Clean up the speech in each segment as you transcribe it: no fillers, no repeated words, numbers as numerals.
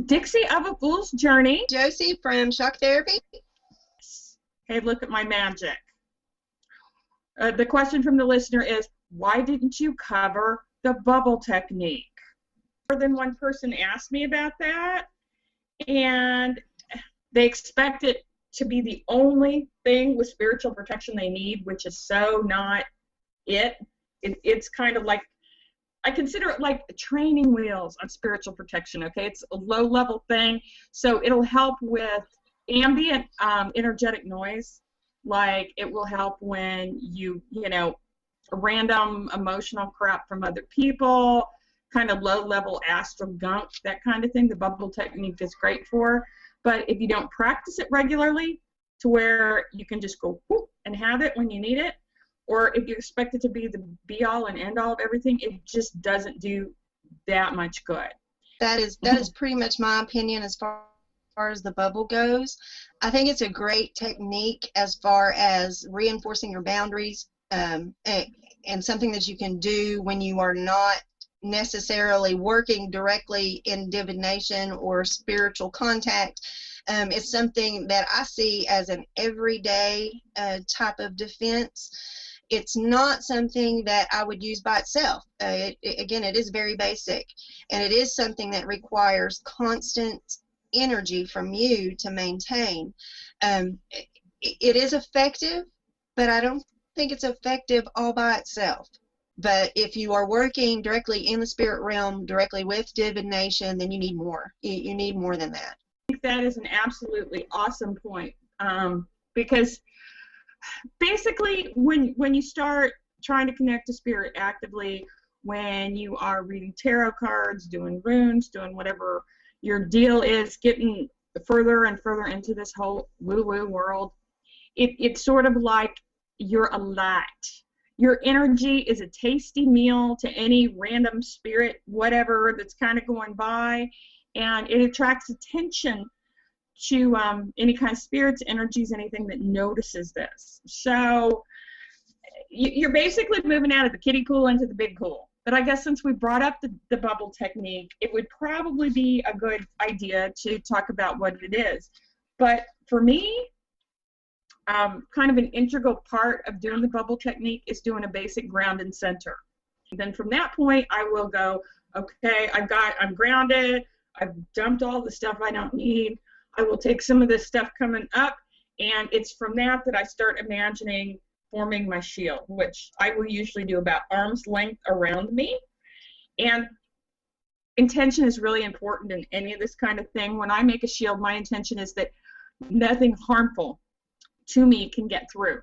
Dixie of A Fool's Journey. Josie from Shock Therapy. Hey, look at my magic. The question from the listener is, why didn't you cover the bubble technique? More than one person asked me about that, and they expect it to be the only thing with spiritual protection they need, which is so not it. It's kind of like, I consider it like training wheels on spiritual protection, okay? It's a low-level thing, so it'll help with ambient energetic noise. Like, it will help when you know, random emotional crap from other people, kind of low-level astral gunk, that kind of thing. The bubble technique is great for. But if you don't practice it regularly to where you can just go whoop and have it when you need it, or if you expect it to be the be-all and end-all of everything, it just doesn't do that much good. That is pretty much my opinion as far as the bubble goes. I think it's a great technique as far as reinforcing your boundaries, and something that you can do when you are not necessarily working directly in divination or spiritual contact. It's something that I see as an everyday type of defense. It's not something that I would use by itself. Again, it is very basic, and it is something that requires constant energy from you to maintain. It is effective, but I don't think it's effective all by itself. But if you are working directly in the spirit realm, directly with divination, then you need more. You need more than that. I think that is an absolutely awesome point, because basically when you start trying to connect to spirit actively, when you are reading tarot cards, doing runes, doing whatever your deal is, getting further and further into this whole woo-woo world, it's sort of like you're a light. Your energy is a tasty meal to any random spirit, whatever, that's kind of going by, and it attracts attention to any kind of spirits, energies, anything that notices this. So you're basically moving out of the kiddie pool into the big pool. But I guess since we brought up the bubble technique, it would probably be a good idea to talk about what it is. But for me, kind of an integral part of doing the bubble technique is doing a basic ground and center. Then from that point, I will go, okay, I'm grounded, I've dumped all the stuff I don't need, I will take some of this stuff coming up, and it's from that I start imagining forming my shield, which I will usually do about arm's length around me. And intention is really important in any of this kind of thing. When I make a shield, my intention is that nothing harmful to me can get through.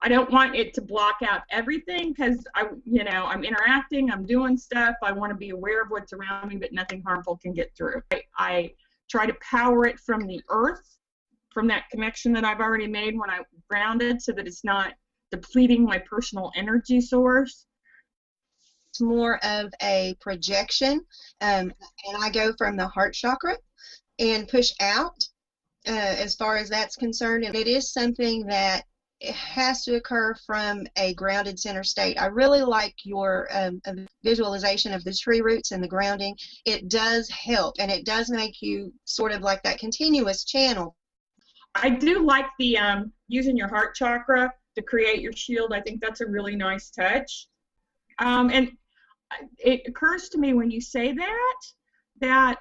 I don't want it to block out everything, because I'm interacting, I'm doing stuff, I want to be aware of what's around me, but nothing harmful can get through. I try to power it from the earth, from that connection that I've already made when I'm grounded, so that it's not depleting my personal energy source. It's more of a projection, and I go from the heart chakra and push out as far as that's concerned, and it is something that it has to occur from a grounded center state. I really like your visualization of the tree roots and the grounding. It does help, and it does make you sort of like that continuous channel. I do like the using your heart chakra to create your shield. I think that's a really nice touch. And it occurs to me when you say that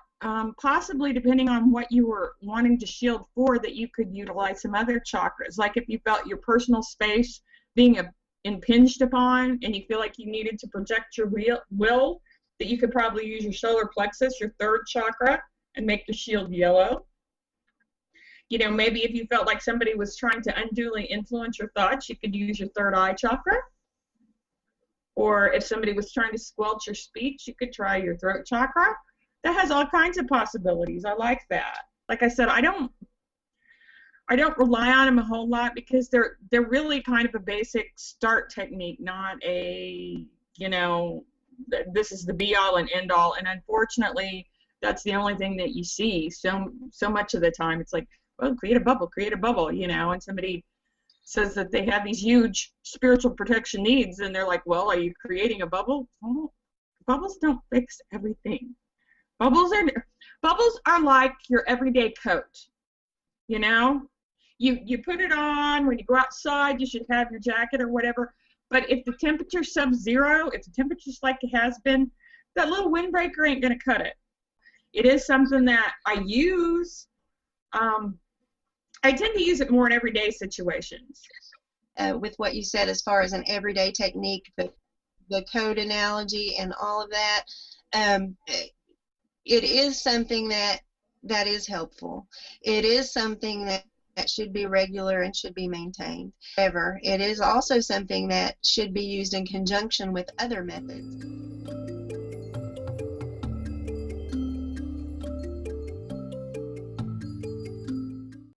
possibly, depending on what you were wanting to shield for, that you could utilize some other chakras. Like if you felt your personal space being impinged upon and you feel like you needed to project your will, that you could probably use your solar plexus, your third chakra, and make the shield yellow. You know, maybe if you felt like somebody was trying to unduly influence your thoughts, you could use your third eye chakra. Or if somebody was trying to squelch your speech, you could try your throat chakra. That has all kinds of possibilities. I like that. Like I said, I don't rely on them a whole lot, because they're really kind of a basic start technique, not a, this is the be all and end all. And unfortunately, that's the only thing that you see so much of the time. It's like, well, create a bubble, and somebody says that they have these huge spiritual protection needs, and they're like, well, are you creating a bubble? Well, bubbles don't fix everything. Bubbles are like your everyday coat. You know, you put it on when you go outside. You should have your jacket or whatever. But if the temperature's sub-zero, if the temperature's like it has been, that little windbreaker ain't gonna cut it. It is something that I use. I tend to use it more in everyday situations. With what you said as far as an everyday technique, but the code analogy and all of that, it is something that is helpful. It is something that should be regular and should be maintained. However, it is also something that should be used in conjunction with other methods.